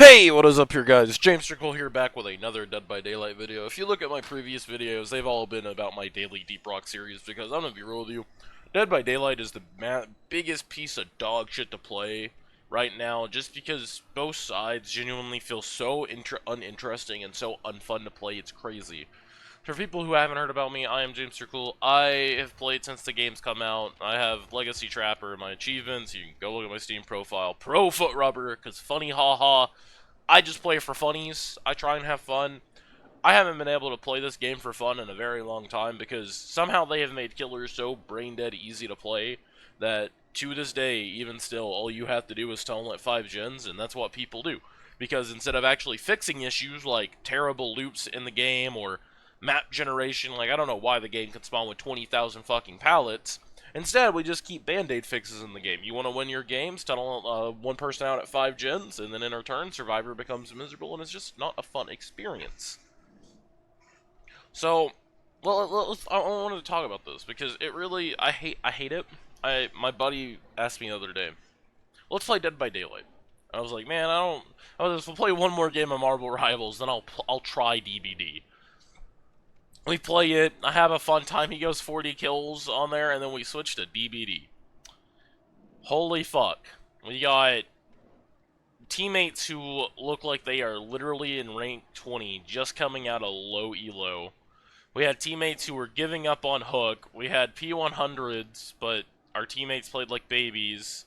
Hey, what is up here, guys? James Strickle here, back with another Dead by Daylight video. If you look at my previous videos, they've all been about my daily Deep Rock series, because I'm gonna be real with you, Dead by Daylight is the biggest piece of dog shit to play right now, just because both sides genuinely feel so uninteresting and so unfun to play, it's crazy. For people who haven't heard about me, I am James Strickle. I have played since the game's come out. I have Legacy Trapper, my achievements. You can go look at my Steam profile. Pro Foot Rubber, because funny haha. I just play for funnies. I try and have fun. I haven't been able to play this game for fun in a very long time because somehow they have made killers so brain dead easy to play that to this day, even still, all you have to do is tunnel at 5 gens, and that's what people do. Because instead of actually fixing issues like terrible loops in the game or map generation, like I don't know why the game can spawn with 20,000 fucking pallets. Instead, we just keep band-aid fixes in the game. You want to win your games, tunnel one person out at 5 gens, and then in return, Survivor becomes miserable, and it's just not a fun experience. So, well, I wanted to talk about this, because it really, I hate it. My buddy asked me the other day, let's play Dead by Daylight. I was like, man, I'll just play one more game of Marvel Rivals, then I'll try DBD. We play it, I have a fun time, he goes 40 kills on there, and then we switch to DBD. Holy fuck. We got teammates who look like they are literally in rank 20, just coming out of low elo. We had teammates who were giving up on Hook. We had P100s, but our teammates played like babies.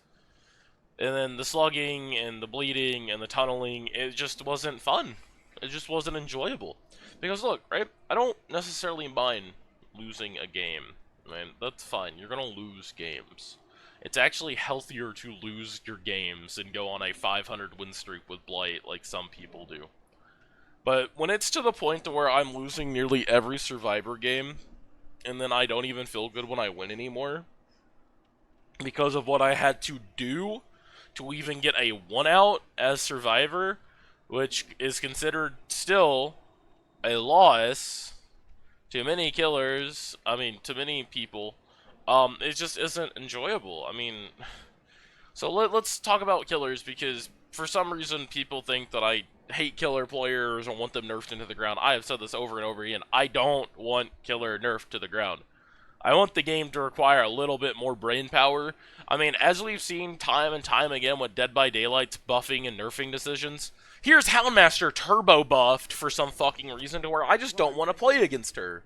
And then the slugging, and the bleeding, and the tunneling, it just wasn't fun. It just wasn't enjoyable. Because look, right, I don't necessarily mind losing a game. Man, that's fine, you're gonna lose games. It's actually healthier to lose your games and go on a 500 win streak with Blight like some people do. But when it's to the point to where I'm losing nearly every Survivor game, and then I don't even feel good when I win anymore, because of what I had to do to even get a 1-out as Survivor, which is considered still a loss to many killers, to many people, it just isn't enjoyable. So let's talk about killers, because for some reason people think that I hate killer players or want them nerfed into the ground. I have said this over and over again. I don't want killer nerfed to the ground. I want the game to require a little bit more brain power. As we've seen time and time again with Dead by Daylight's buffing and nerfing decisions, here's Houndmaster turbo buffed for some fucking reason to where I just don't want to play against her.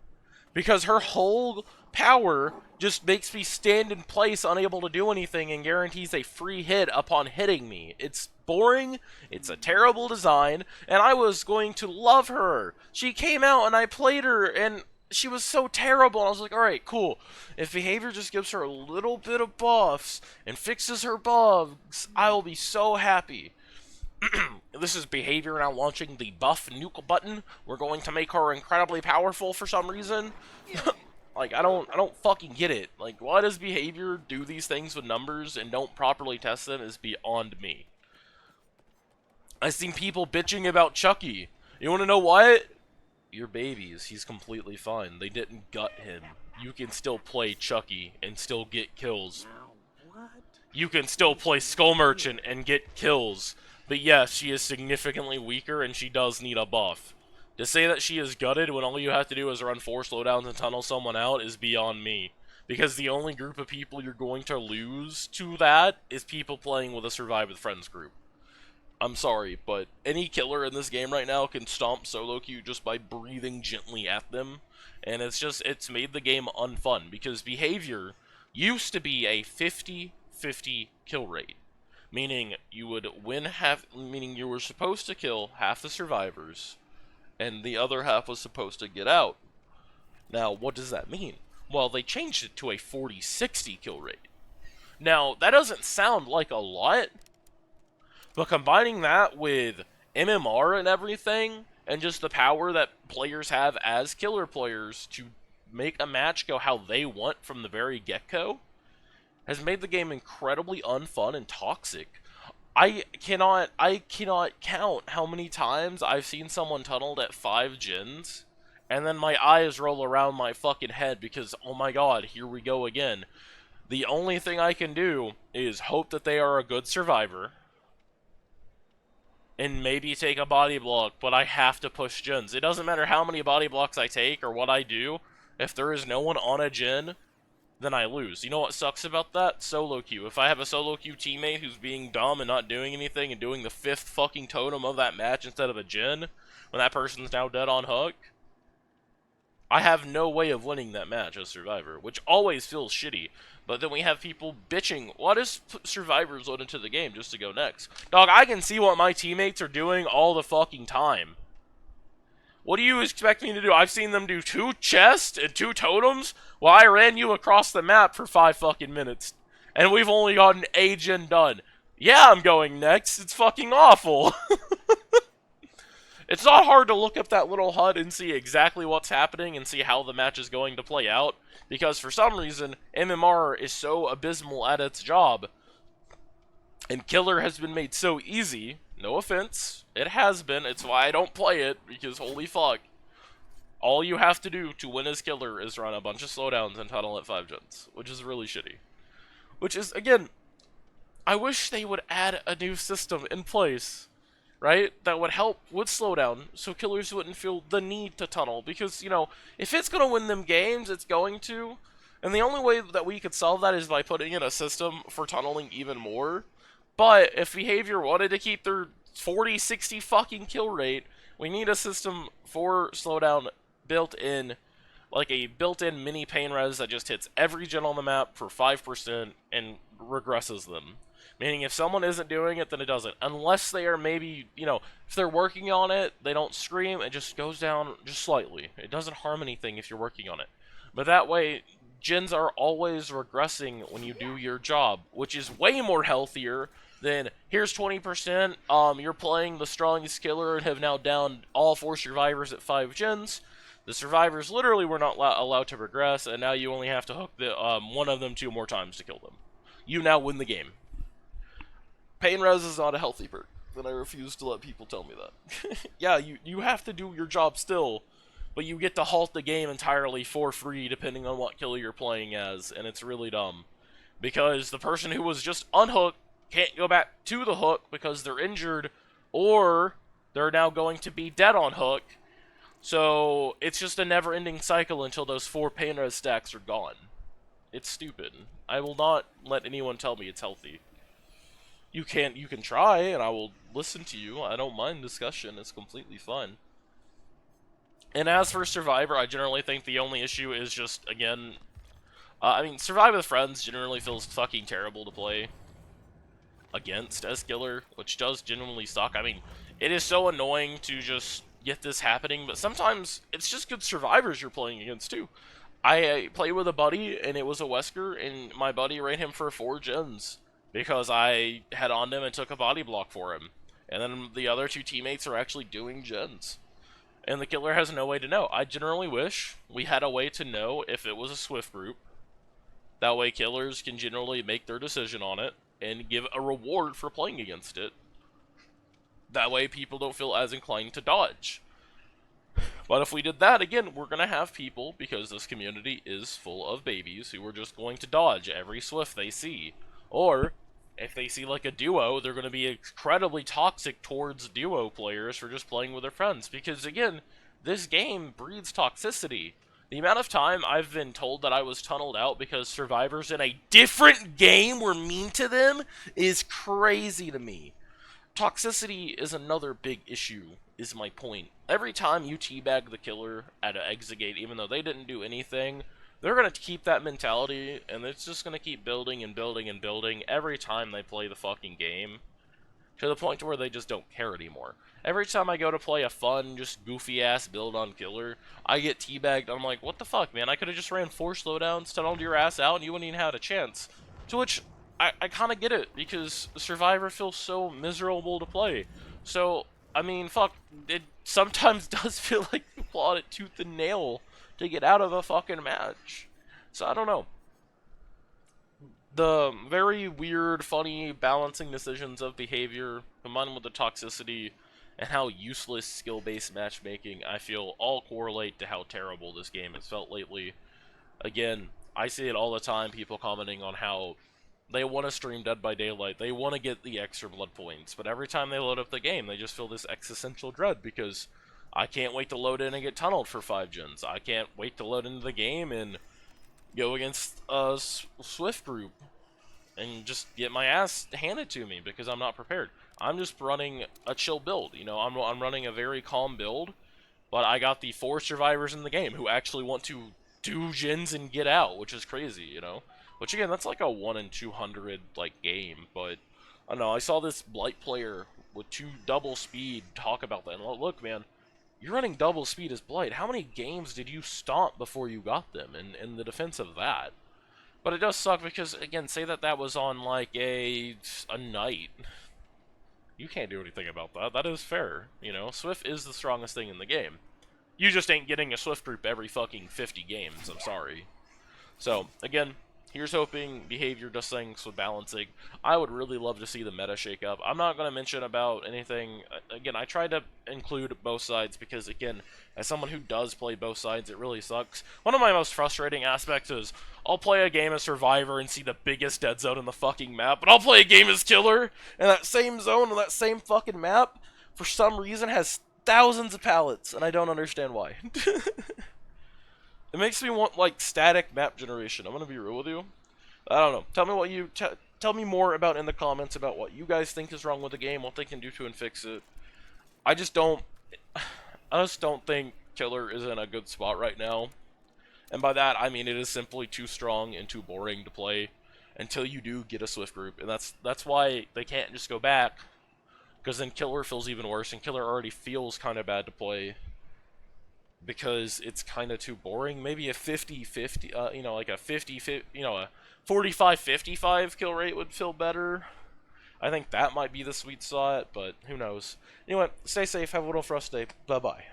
Because her whole power just makes me stand in place unable to do anything and guarantees a free hit upon hitting me. It's boring, it's a terrible design, and I was going to love her. She came out and I played her and she was so terrible. I was like, alright, cool. If behavior just gives her a little bit of buffs and fixes her bugs, I will be so happy. This is behavior now launching the buff nuke button. We're going to make her incredibly powerful for some reason. Like, I don't fucking get it. Like, why does behavior do these things with numbers and don't properly test them is beyond me. I've seen people bitching about Chucky. You wanna know what? You're babies. He's completely fine. They didn't gut him. You can still play Chucky and still get kills. You can still play Skull Merchant and get kills. But yes, she is significantly weaker and she does need a buff. To say that she is gutted when all you have to do is run 4 slowdowns and tunnel someone out is beyond me. Because the only group of people you're going to lose to that is people playing with a Survive with Friends group. I'm sorry, but any killer in this game right now can stomp solo queue just by breathing gently at them. And it's made the game unfun, because behavior used to be a 50-50 kill rate. Meaning you would win meaning you were supposed to kill half the survivors, and the other half was supposed to get out. Now, what does that mean? Well, they changed it to a 40-60 kill rate. Now, that doesn't sound like a lot, but combining that with MMR and everything, and just the power that players have as killer players to make a match go how they want from the very get-go, has made the game incredibly unfun and toxic. I cannot count how many times I've seen someone tunneled at 5 gens, and then my eyes roll around my fucking head because, oh my god, here we go again. The only thing I can do is hope that they are a good survivor, and maybe take a body block, but I have to push gens. It doesn't matter how many body blocks I take or what I do. If there is no one on a gen, then I lose. You know what sucks about that? Solo queue. If I have a solo queue teammate who's being dumb and not doing anything and doing the 5th fucking totem of that match instead of a gen, when that person's now dead on hook, I have no way of winning that match as Survivor, which always feels shitty. But then we have people bitching, what is Survivor's load into the game just to go next? Dog, I can see what my teammates are doing all the fucking time. What do you expect me to do? I've seen them do 2 chests and 2 totems while I ran you across the map for 5 fucking minutes. And we've only gotten a gen done. Yeah, I'm going next. It's fucking awful. It's not hard to look up that little HUD and see exactly what's happening and see how the match is going to play out, because for some reason, MMR is so abysmal at its job, and Killer has been made so easy. No offense, it has been. It's why I don't play it, because holy fuck. All you have to do to win as Killer is run a bunch of slowdowns and tunnel at 5 gens, which is really shitty. Which is, again, I wish they would add a new system in place, right, that would help with slowdown, so killers wouldn't feel the need to tunnel, because, you know, if it's going to win them games, it's going to, and the only way that we could solve that is by putting in a system for tunneling even more. But if Behavior wanted to keep their 40-60 fucking kill rate, we need a system for slowdown built in, like a built-in mini pain res that just hits every gen on the map for 5% and regresses them. Meaning if someone isn't doing it, then it doesn't. Unless they are maybe, you know, if they're working on it, they don't scream, it just goes down just slightly. It doesn't harm anything if you're working on it. But that way, gens are always regressing when you do your job, which is way more healthier than, here's 20%, you're playing the strongest killer and have now downed all 4 survivors at 5 gens. The survivors literally were not allowed to progress, and now you only have to hook the one of them 2 more times to kill them. You now win the game. Pain res is not a healthy perk, and I refuse to let people tell me that. Yeah, you have to do your job still, but you get to halt the game entirely for free depending on what killer you're playing as, and it's really dumb. Because the person who was just unhooked can't go back to the hook because they're injured, or they're now going to be dead on hook. So it's just a never-ending cycle until those 4 pain res stacks are gone. It's stupid. I will not let anyone tell me it's healthy. You can try, and I will listen to you. I don't mind discussion. It's completely fun. And as for Survivor, I generally think the only issue is just, again, I mean, Survive with Friends generally feels fucking terrible to play against as Killer, which does genuinely suck. I mean, it is so annoying to just get this happening, but sometimes it's just good survivors you're playing against, too. I played with a buddy, and it was a Wesker, and my buddy ran him for 4 gens. Because I had on him and took a body block for him. And then the other 2 teammates are actually doing gens. And the killer has no way to know. I generally wish we had a way to know if it was a Swift group. That way killers can generally make their decision on it and give a reward for playing against it. That way people don't feel as inclined to dodge. But if we did that, again, we're going to have people, because this community is full of babies, who are just going to dodge every Swift they see. Or, if they see like a duo, they're going to be incredibly toxic towards duo players for just playing with their friends. Because, again, this game breeds toxicity. The amount of time I've been told that I was tunneled out because survivors in a different game were mean to them is crazy to me. Toxicity is another big issue, is my point. Every time you teabag the killer at an exit gate, even though they didn't do anything, they're going to keep that mentality, and it's just going to keep building and building and building every time they play the fucking game, to the point to where they just don't care anymore. Every time I go to play a fun, just goofy-ass build on killer, I get teabagged. I'm like, what the fuck, man? I could have just ran 4 slowdowns, tunneled your ass out, and you wouldn't even have a chance. To which, I kind of get it, because Survivor feels so miserable to play. So, I mean, fuck, it sometimes does feel like you clawed it tooth and nail to get out of a fucking match. So, I don't know. The very weird, funny balancing decisions of behavior, combined with the toxicity, and how useless skill-based matchmaking, I feel, all correlate to how terrible this game has felt lately. Again, I see it all the time, people commenting on how They want to stream Dead by Daylight. They want to get the extra blood points. But every time they load up the game, they just feel this existential dread because I can't wait to load in and get tunneled for 5 gens. I can't wait to load into the game and go against a Swift group and just get my ass handed to me because I'm not prepared. I'm just running a chill build. You know, I'm running a very calm build, but I got the 4 survivors in the game who actually want to do gens and get out, which is crazy, you know? Which, again, that's like a 1 in 200, like, game, but, I don't know, I saw this Blight player with 2 double speed talk about that, and look, man, you're running double speed as Blight. How many games did you stomp before you got them in the defense of that? But it does suck because, again, say that was on, like, a night. You can't do anything about that. That is fair, you know? Swift is the strongest thing in the game. You just ain't getting a Swift group every fucking 50 games, I'm sorry. So, again, here's hoping behavior does things with balancing. I would really love to see the meta shake up. I'm not going to mention about anything. Again, I tried to include both sides because, again, as someone who does play both sides, it really sucks. One of my most frustrating aspects is I'll play a game as Survivor and see the biggest dead zone in the fucking map, but I'll play a game as Killer, and that same zone on that same fucking map, for some reason, has thousands of pallets, and I don't understand why. It makes me want, like, static map generation. I'm gonna be real with you. I don't know. Tell me what you... tell me more about in the comments about what you guys think is wrong with the game, what they can do to and fix it. I just don't think Killer is in a good spot right now. And by that, I mean it is simply too strong and too boring to play until you do get a Swift group. And that's why they can't just go back. Because then Killer feels even worse, and Killer already feels kind of bad to play. Because it's kind of too boring. Maybe a 50-50, you know, like a 50-50, you know, a 45-55 kill rate would feel better. I think that might be the sweet spot, but who knows. Anyway, stay safe, have a little for us today. Bye-bye.